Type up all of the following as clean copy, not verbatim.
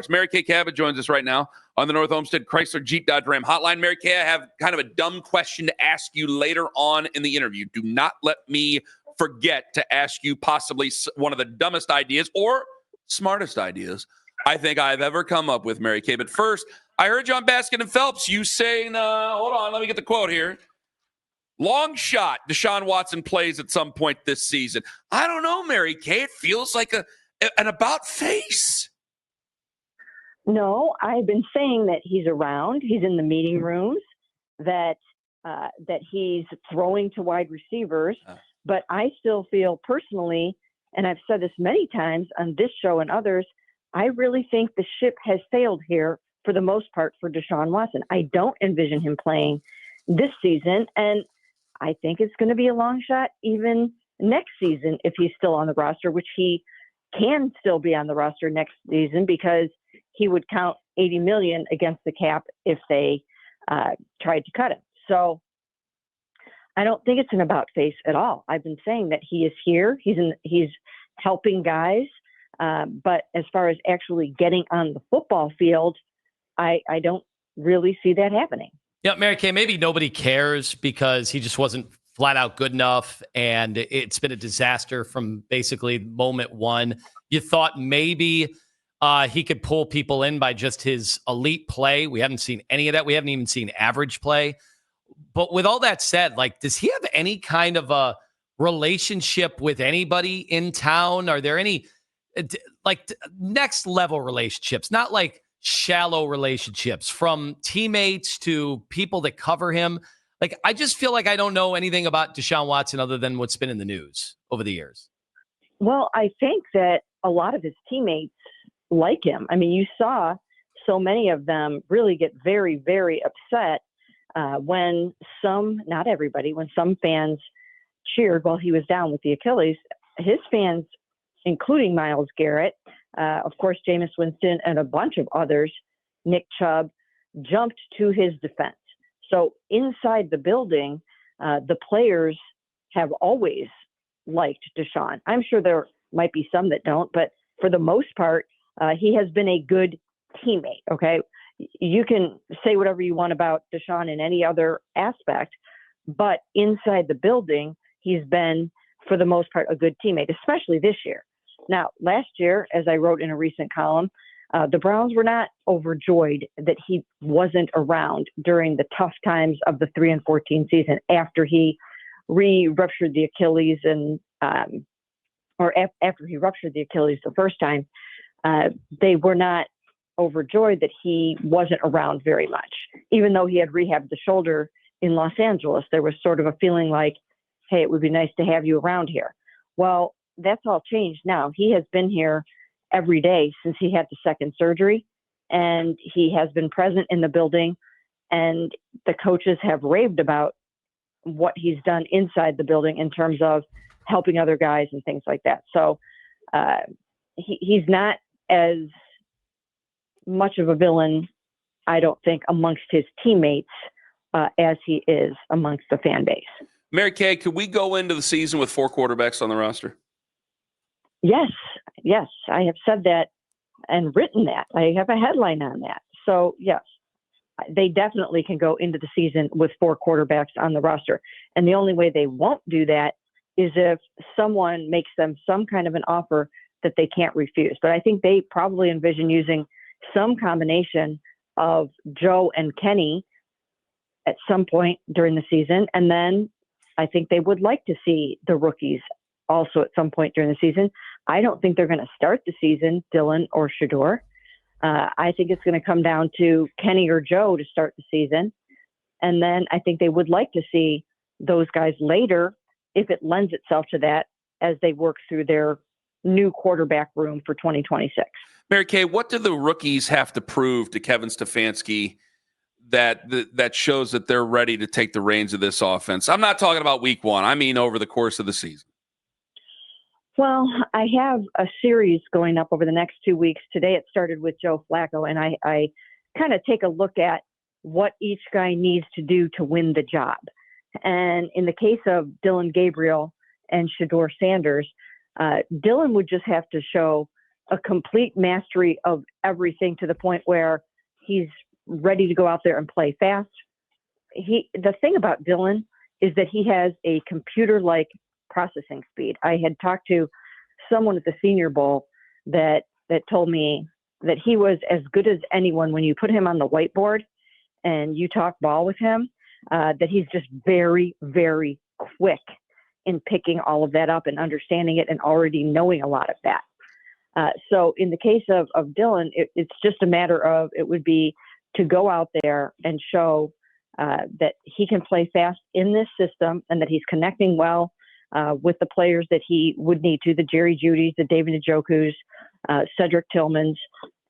Mary Kay Cabot joins us right now on the North Olmsted Chrysler Jeep Dodge Ram hotline. Mary Kay, I have kind of a dumb question to ask you later on in the interview. Do not let me forget to ask you possibly one of the dumbest ideas or smartest ideas I think I've ever come up with, Mary Kay. But first, I heard you on Baskin and Phelps. You saying, hold on, let me get the quote here. Long shot, Deshaun Watson plays at some point this season. I don't know, Mary Kay. It feels like an about face. No, I've been saying that he's around. He's in the meeting rooms, that he's throwing to wide receivers. But I still feel personally, and I've said this many times on this show and others, I really think the ship has sailed here for the most part for Deshaun Watson. I don't envision him playing this season, and I think it's going to be a long shot even next season if he's still on the roster, which he can still be on the roster next season because he would count $80 million against the cap if they tried to cut him. So I don't think it's an about face at all. I've been saying that he is here. He's helping guys. But as far as actually getting on the football field, I don't really see that happening. Yeah, Mary Kay, maybe nobody cares because he just wasn't flat out good enough, and it's been a disaster from basically moment one. You thought maybe he could pull people in by just his elite play. We haven't seen any of that. We haven't even seen average play. But with all that said, like, does he have any kind of a relationship with anybody in town? Are there any like next level relationships, not like shallow relationships from teammates to people that cover him? Like, I just feel like I don't know anything about Deshaun Watson other than what's been in the news over the years. Well, I think that a lot of his teammates like him. I mean, you saw so many of them really get very, very upset when some, not everybody, when some fans cheered while he was down with the Achilles. His fans, including Myles Garrett, of course, Jameis Winston, and a bunch of others, Nick Chubb, jumped to his defense. So inside the building, the players have always liked Deshaun. I'm sure there might be some that don't, but for the most part, he has been a good teammate, okay? You can say whatever you want about Deshaun in any other aspect, but inside the building, he's been, for the most part, a good teammate, especially this year. Now, last year, as I wrote in a recent column, the Browns were not overjoyed that he wasn't around during the tough times of the 3-14 season after he ruptured the Achilles after he ruptured the Achilles the first time. They were not overjoyed that he wasn't around very much. Even though he had rehabbed the shoulder in Los Angeles, there was sort of a feeling like, hey, it would be nice to have you around here. Well, that's all changed now. He has been here every day since he had the second surgery, and he has been present in the building, and the coaches have raved about what he's done inside the building in terms of helping other guys and things like that. So he's not as much of a villain, I don't think, amongst his teammates as he is amongst the fan base. Mary Kay, could we go into the season with 4 quarterbacks on the roster? Yes, I have said that and written that. I have a headline on that. So, yes, they definitely can go into the season with 4 quarterbacks on the roster. And the only way they won't do that is if someone makes them some kind of an offer that they can't refuse. But I think they probably envision using some combination of Joe and Kenny at some point during the season. And then I think they would like to see the rookies also at some point during the season. I don't think they're going to start the season, Dylan or Shedeur. I think it's going to come down to Kenny or Joe to start the season. And then I think they would like to see those guys later if it lends itself to that as they work through their new quarterback room for 2026. Mary Kay, what do the rookies have to prove to Kevin Stefanski that shows that they're ready to take the reins of this offense? I'm not talking about week 1. I mean over the course of the season. Well, I have a series going up over the next 2 weeks. Today it started with Joe Flacco, and I kind of take a look at what each guy needs to do to win the job. And in the case of Dylan Gabriel and Shedeur Sanders, Dylan would just have to show a complete mastery of everything to the point where he's ready to go out there and play fast. The thing about Dylan is that he has a computer-like processing speed. I had talked to someone at the Senior Bowl that told me that he was as good as anyone when you put him on the whiteboard and you talk ball with him, that he's just very, very quick in picking all of that up and understanding it and already knowing a lot of that. So in the case of Dylan, it's just a matter of, it would be to go out there and show that he can play fast in this system and that he's connecting well with the players that he would need to, the Jerry Judys, the David Njokus, Cedric Tillmans,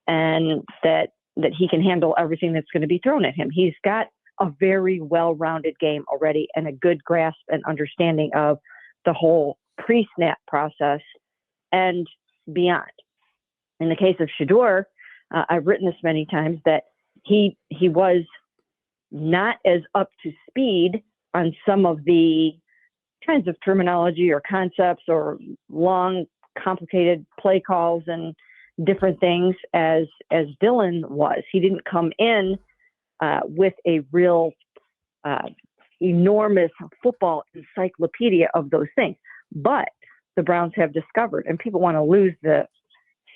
and that he can handle everything that's going to be thrown at him. He's got a very well-rounded game already and a good grasp and understanding of the whole pre-snap process and beyond. In the case of Shedeur, I've written this many times that he was not as up to speed on some of the kinds of terminology or concepts or long, complicated play calls and different things as Dylan was. He didn't come in with a real enormous football encyclopedia of those things. But the Browns have discovered, and people want to lose the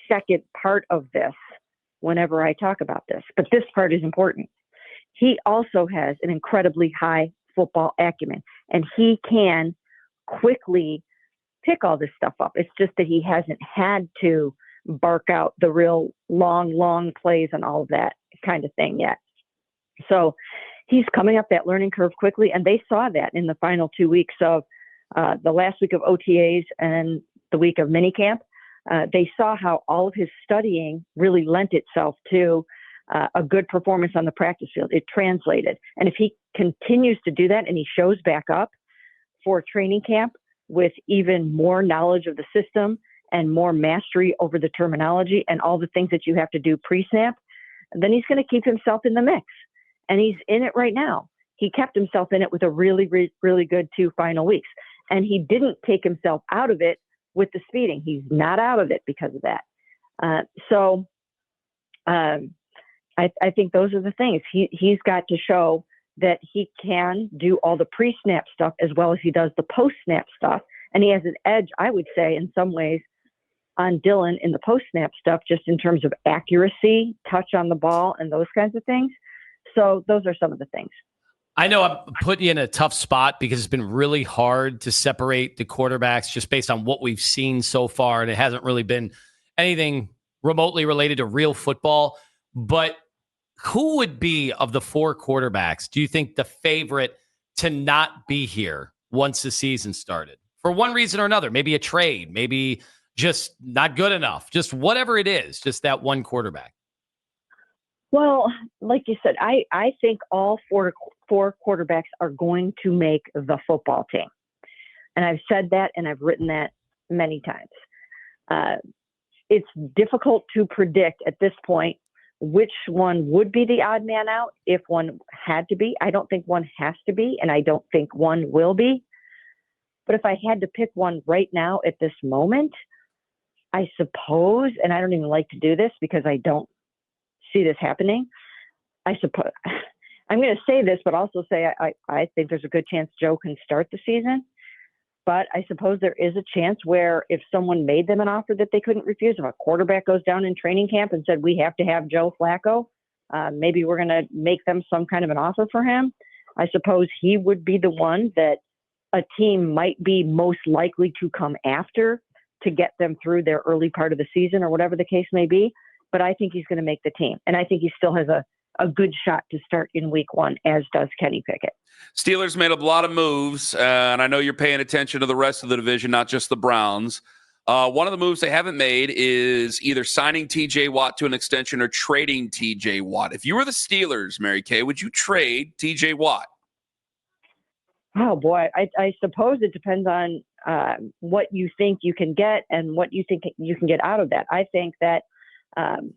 second part of this whenever I talk about this, but this part is important. He also has an incredibly high football acumen, and he can quickly pick all this stuff up. It's just that he hasn't had to bark out the real long plays and all of that kind of thing yet. So he's coming up that learning curve quickly, and they saw that in the final 2 weeks of the last week of OTAs and the week of minicamp. They saw how all of his studying really lent itself to a good performance on the practice field. It translated. And if he continues to do that and he shows back up for training camp with even more knowledge of the system and more mastery over the terminology and all the things that you have to do pre-snap, then he's going to keep himself in the mix. And he's in it right now. He kept himself in it with a really, really good 2 final weeks. And he didn't take himself out of it with the speeding. He's not out of it because of that. I think those are the things. He's got to show that he can do all the pre-snap stuff as well as he does the post-snap stuff. And he has an edge, I would say, in some ways on Dylan in the post-snap stuff, just in terms of accuracy, touch on the ball, and those kinds of things. So those are some of the things. I know I'm putting you in a tough spot because it's been really hard to separate the quarterbacks just based on what we've seen so far. And it hasn't really been anything remotely related to real football. But who would be, of the 4 quarterbacks, do you think the favorite to not be here once the season started? For one reason or another, maybe a trade, maybe just not good enough, just whatever it is, just that one quarterback. Well, like you said, I think all four quarterbacks are going to make the football team. And I've said that and I've written that many times. It's difficult to predict at this point which one would be the odd man out if one had to be. I don't think one has to be, and I don't think one will be. But if I had to pick one right now at this moment, I suppose, and I don't even like to do this because I don't see this happening, I suppose I'm going to say this, but also say I think there's a good chance Joe can start the season. But I suppose there is a chance where if someone made them an offer that they couldn't refuse, if a quarterback goes down in training camp and said, we have to have Joe Flacco, maybe we're going to make them some kind of an offer for him. I suppose he would be the one that a team might be most likely to come after to get them through their early part of the season or whatever the case may be. But I think he's going to make the team. And I think he still has a good shot to start in week 1, as does Kenny Pickett. Steelers made a lot of moves, and I know you're paying attention to the rest of the division, not just the Browns. One of the moves they haven't made is either signing T.J. Watt to an extension or trading T.J. Watt. If you were the Steelers, Mary Kay, would you trade T.J. Watt? Oh, boy. I suppose it depends on what you think you can get and what you think you can get out of that. I think that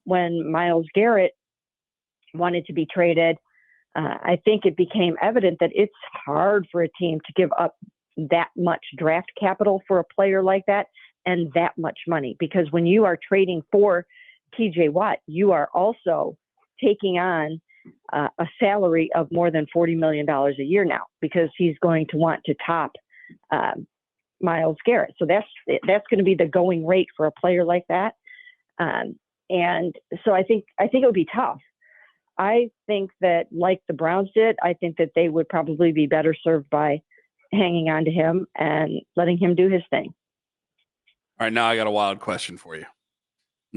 when Myles Garrett wanted to be traded, I think it became evident that it's hard for a team to give up that much draft capital for a player like that. and that much money, because when you are trading for TJ Watt, you are also taking on a salary of more than $40 million a year now, because he's going to want to top Myles Garrett. So that's going to be the going rate for a player like that. And so I think it would be tough. I think that, like the Browns did, I think that they would probably be better served by hanging on to him and letting him do his thing. All right, now I got a wild question for you.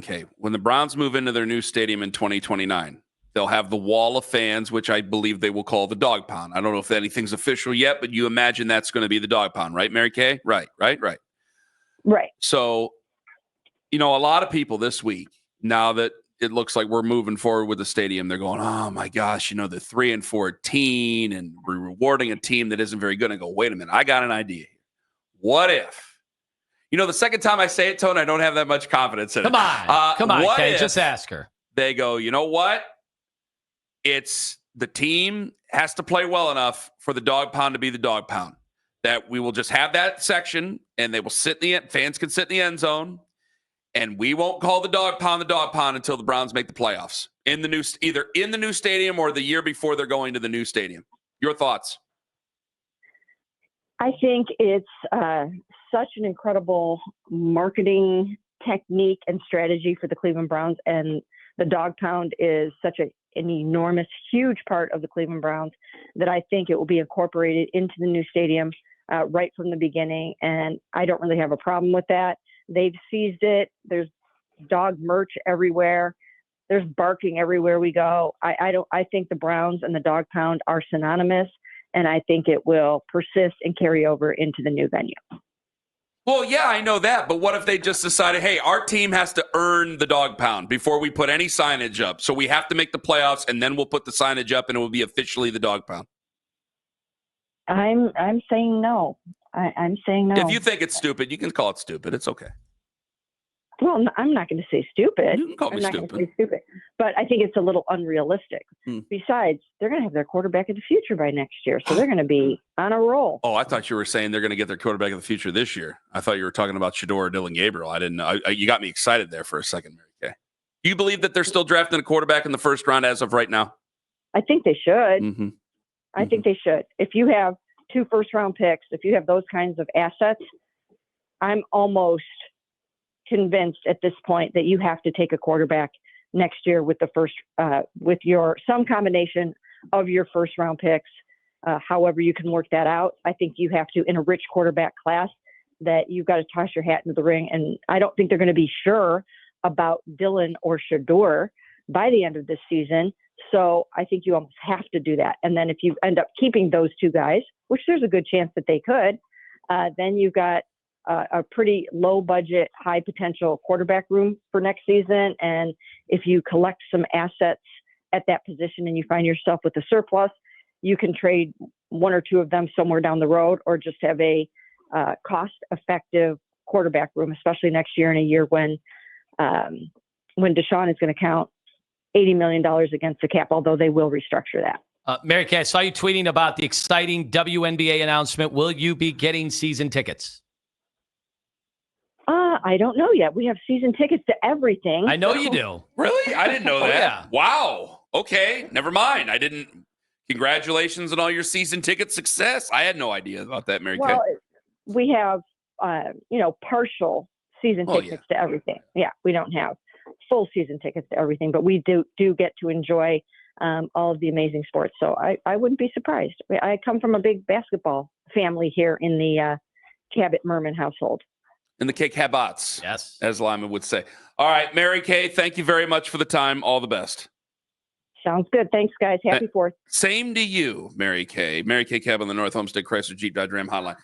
Okay, when the Browns move into their new stadium in 2029, they'll have the wall of fans, which I believe they will call the dog pound. I don't know if anything's official yet, but you imagine that's going to be the dog pound, right, Mary Kay? Right. Right. So, a lot of people this week, now that it looks like we're moving forward with the stadium, they're going, oh my gosh, the 3-14 and we're rewarding a team that isn't very good. And I go, wait a minute, I got an idea. What if, the second time I say it, Tone, I don't have that much confidence in it. Come on, Kay, just ask her. They go, you know what? It's the team has to play well enough for the dog pound to be the dog pound. That we will just have that section and they will fans can sit in the end zone. And we won't call the dog pound until the Browns make the playoffs either in the new stadium or the year before they're going to the new stadium. Your thoughts? I think it's such an incredible marketing technique and strategy for the Cleveland Browns, and the dog pound is such an enormous, huge part of the Cleveland Browns that I think it will be incorporated into the new stadium right from the beginning. And I don't really have a problem with that. They've seized it. There's dog merch everywhere. There's barking everywhere we go. I think the Browns and the dog pound are synonymous, and I think it will persist and carry over into the new venue. Well, yeah, I know that. But what if they just decided, hey, our team has to earn the dog pound before we put any signage up. So we have to make the playoffs, and then we'll put the signage up, and it will be officially the dog pound. I'm saying no. I'm saying no. If you think it's stupid, you can call it stupid. It's okay. Well, I'm not going to say stupid. You can call me stupid. I'm not going to say stupid. But I think it's a little unrealistic. Besides, they're going to have their quarterback of the future by next year. So they're going to be on a roll. Oh, I thought you were saying they're going to get their quarterback of the future this year. I thought you were talking about Shedeur or Dylan Gabriel. I didn't know. You got me excited there for a second, Mary Kay. Do you believe that they're still drafting a quarterback in the first round as of right now? I think they should. Mm-hmm. I think they should. If you have 2 first-round picks, if you have those kinds of assets, I'm almost convinced at this point that you have to take a quarterback next year with the first, with some combination of your first-round picks. However you can work that out, I think you have to, in a rich quarterback class, that you've got to toss your hat into the ring. And I don't think they're going to be sure about Dylan or Shedeur by the end of this season. So I think you almost have to do that. And then if you end up keeping those 2 guys, which there's a good chance that they could, then you've got a pretty low budget, high potential quarterback room for next season. And if you collect some assets at that position and you find yourself with a surplus, you can trade 1 or 2 of them somewhere down the road, or just have a cost effective quarterback room, especially next year, in a year when Deshaun is going to count $80 million against the cap, although they will restructure that. Mary Kay, I saw you tweeting about the exciting WNBA announcement. Will you be getting season tickets? I don't know yet. We have season tickets to everything. I know you do. Really? I didn't know that. Yeah. Wow. Okay. Never mind. I didn't. Congratulations on all your season ticket success. I had no idea about that, Mary Kay. Well, we have, partial season tickets to everything. Yeah. We don't have full season tickets to everything, but we do get to enjoy all of the amazing sports. So I wouldn't be surprised. I come from a big basketball family here in the Cabot Merman household. In the Kay Cabots, yes, as Lyman would say. All right, Mary Kay, thank you very much for the time. All the best. Sounds good. Thanks, guys. Happy 4th. Same to you, Mary Kay. Mary Kay Cabot on the North Homestead Chrysler Jeep Dodge Ram Hotline.